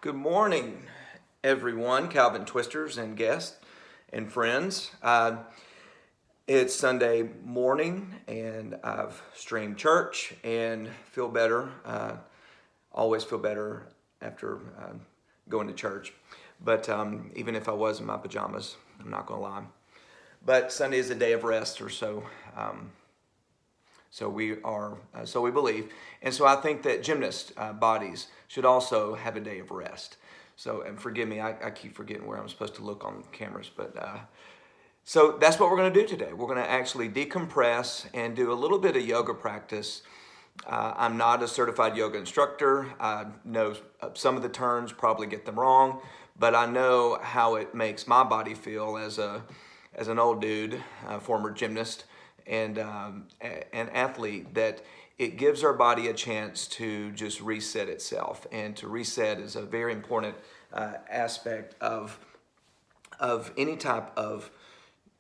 Good morning, everyone, Calvin Twisters and guests and friends. It's Sunday morning, and I've streamed church and feel better. Always feel better after going to church. But even if I was in my pajamas, I'm not going to lie. But Sunday is a day of rest, or so. So we believe, and so I think that gymnast bodies should also have a day of rest. So, and forgive me, I keep forgetting where I'm supposed to look on the cameras, but so that's what we're going to do today. We're going to actually decompress and do a little bit of yoga practice. I'm not a certified yoga instructor. I know some of the terms, probably get them wrong, but I know how it makes my body feel as an old dude, former gymnast, and an athlete, that it gives our body a chance to just reset itself. And to reset is a very important aspect of any type of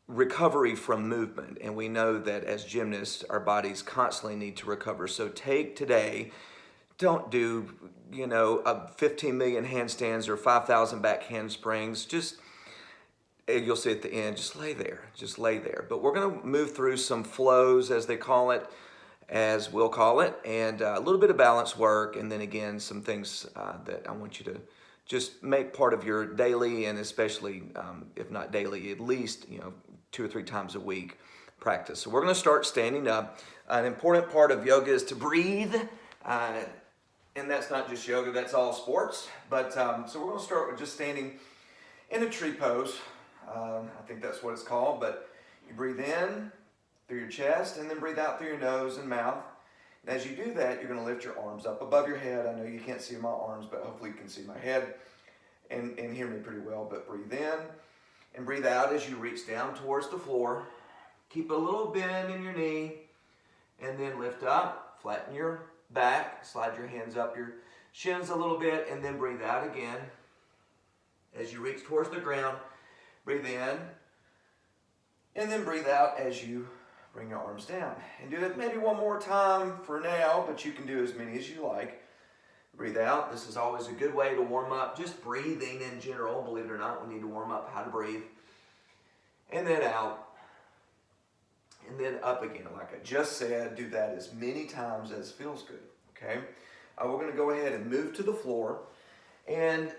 recovery from movement. And we know that as gymnasts, our bodies constantly need to recover. So take today, don't do, 15 million handstands or 5,000 back handsprings. Just, you'll see at the end, just lay there. But we're going to move through some flows, as they call it, as we'll call it, and a little bit of balance work, and then again some things that I want you to just make part of your daily, and especially if not daily, at least 2 or 3 times a week practice. So we're going to start standing up. An important part of yoga is to breathe, and that's not just yoga, that's all sports. But so we're going to start with just standing in a tree pose. I think that's what it's called, but you breathe in through your chest and then breathe out through your nose and mouth. And as you do that, you're going to lift your arms up above your head. I know you can't see my arms, but hopefully you can see my head and hear me pretty well. But breathe in and breathe out as you reach down towards the floor. Keep a little bend in your knee, and then lift up, flatten your back, slide your hands up your shins a little bit, and then breathe out again. As you reach towards the ground, breathe in, and then breathe out as you bring your arms down. And do that maybe one more time for now, but you can do as many as you like. Breathe out. This is always a good way to warm up. Just breathing in general, believe it or not, we need to warm up how to breathe. And then out. And then up again. Like I just said, do that as many times as feels good. Okay? We're going to go ahead and move to the floor. And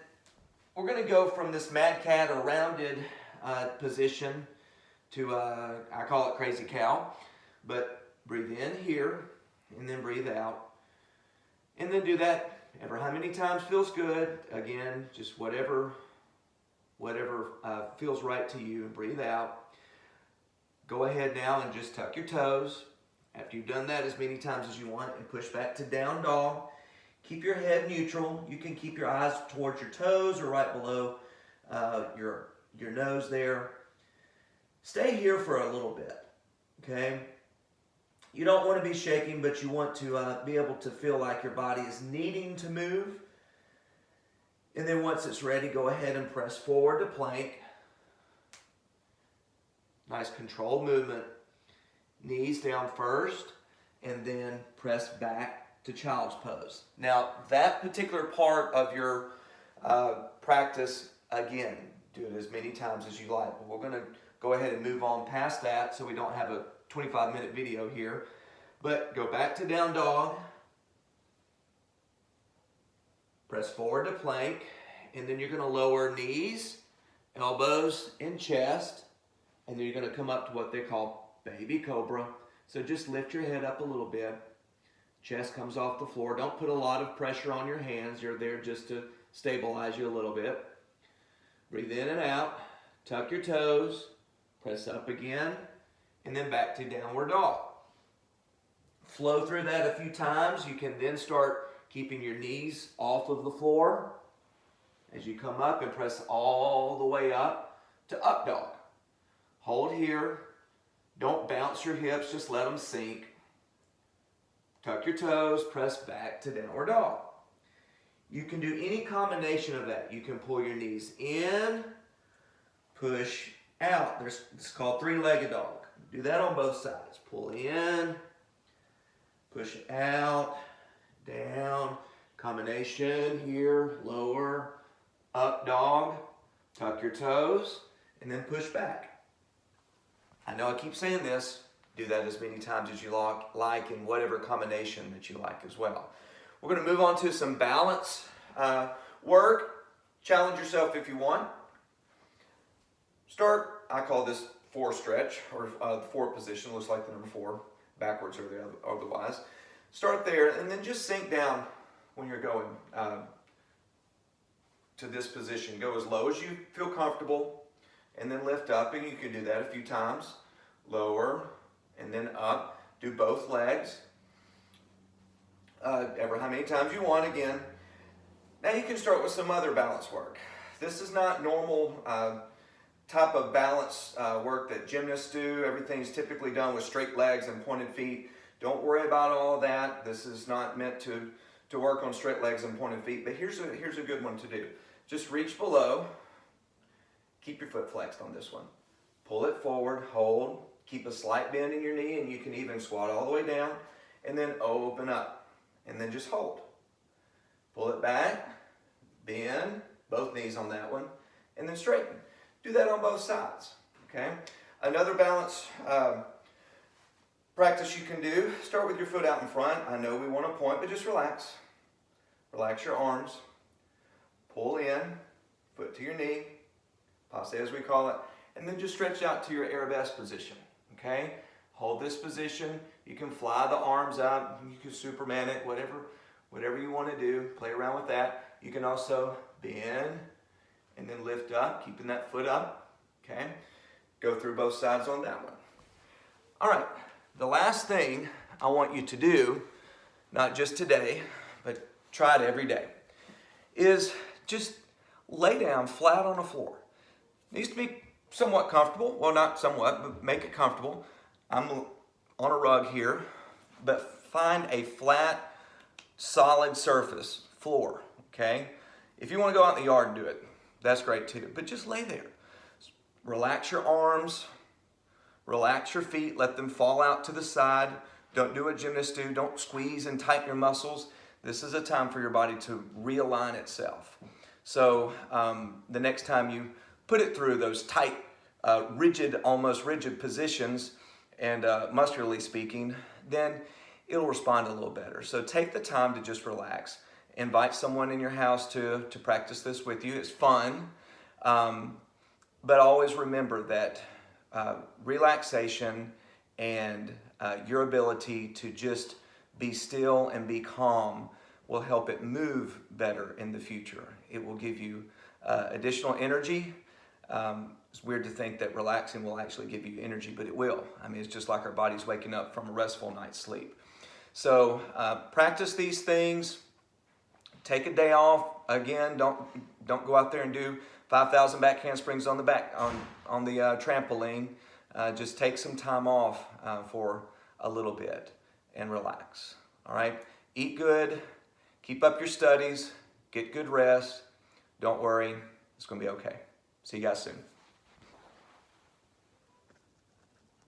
we're going to go from this mad cat or rounded position to, I call it crazy cow. But breathe in here and then breathe out. And then do that ever how many times feels good. Again, just whatever feels right to you. Breathe out. Go ahead now and just tuck your toes. After you've done that as many times as you want, and push back to down dog. Keep your head neutral. You can keep your eyes towards your toes or right below your nose there. Stay here for a little bit, okay? You don't want to be shaking, but you want to be able to feel like your body is needing to move. And then once it's ready, go ahead and press forward to plank. Nice controlled movement. Knees down first, and then press back to child's pose. Now, that particular part of your practice, again, do it as many times as you like. But we're going to go ahead and move on past that so we don't have a 25-minute video here. But go back to down dog. Press forward to plank. And then you're going to lower knees, elbows, and chest. And then you're going to come up to what they call baby cobra. So just lift your head up a little bit. Chest comes off the floor. Don't put a lot of pressure on your hands. You're there just to stabilize you a little bit. Breathe in and out. Tuck your toes. Press up again. And then back to downward dog. Flow through that a few times. You can then start keeping your knees off of the floor as you come up, and press all the way up to up dog. Hold here. Don't bounce your hips, just let them sink. Tuck your toes, press back to downward dog. You can do any combination of that. You can pull your knees in, push out. It's called three-legged dog. Do that on both sides. Pull in, push out, down. Combination here, lower, up dog, tuck your toes, and then push back. I know I keep saying this, do that as many times as you like in whatever combination that you like as well. We're going to move on to some balance work. Challenge yourself if you want. Start, I call this 4 stretch, or the 4 position, looks like the number 4, backwards or otherwise. Start there and then just sink down when you're going to this position. Go as low as you feel comfortable and then lift up, and you can do that a few times. Lower and then up. Do both legs. Ever how many times you want again. Now you can start with some other balance work. This is not normal type of balance work that gymnasts do. Everything's typically done with straight legs and pointed feet. Don't worry about all that. This is not meant to work on straight legs and pointed feet, but here's a good one to do. Just reach below. Keep your foot flexed on this one. Pull it forward, hold. Keep a slight bend in your knee, and you can even squat all the way down, and then open up, and then just hold. Pull it back, bend, both knees on that one, and then straighten. Do that on both sides, okay? Another balance practice you can do, start with your foot out in front. I know we want to point, but just relax. Relax your arms. Pull in, foot to your knee, passe as we call it, and then just stretch out to your arabesque position, okay? Hold this position. You can fly the arms up. You can Superman it, whatever you want to do. Play around with that. You can also bend and then lift up, keeping that foot up, okay? Go through both sides on that one. All right, the last thing I want you to do, not just today, but try it every day, is just lay down flat on the floor. It needs to be somewhat comfortable. Well, not somewhat, but make it comfortable. I'm on a rug here, but find a flat, solid surface, floor, okay? If you want to go out in the yard and do it, that's great too, but just lay there. Relax your arms, relax your feet, let them fall out to the side. Don't do what gymnasts do. Don't squeeze and tighten your muscles. This is a time for your body to realign itself. So the next time you put it through those tight, rigid, almost rigid positions, and muscularly speaking, then it'll respond a little better. So take the time to just relax. Invite someone in your house to practice this with you. It's fun. But always remember that relaxation and your ability to just be still and be calm will help it move better in the future. It will give you additional energy. It's weird to think that relaxing will actually give you energy, but it will. I mean, it's just like our body's waking up from a restful night's sleep. So practice these things. Take a day off. Again, don't go out there and do 5,000 back handsprings on the trampoline. Just take some time off for a little bit and relax. All right. Eat good. Keep up your studies. Get good rest. Don't worry. It's going to be okay. See you guys soon.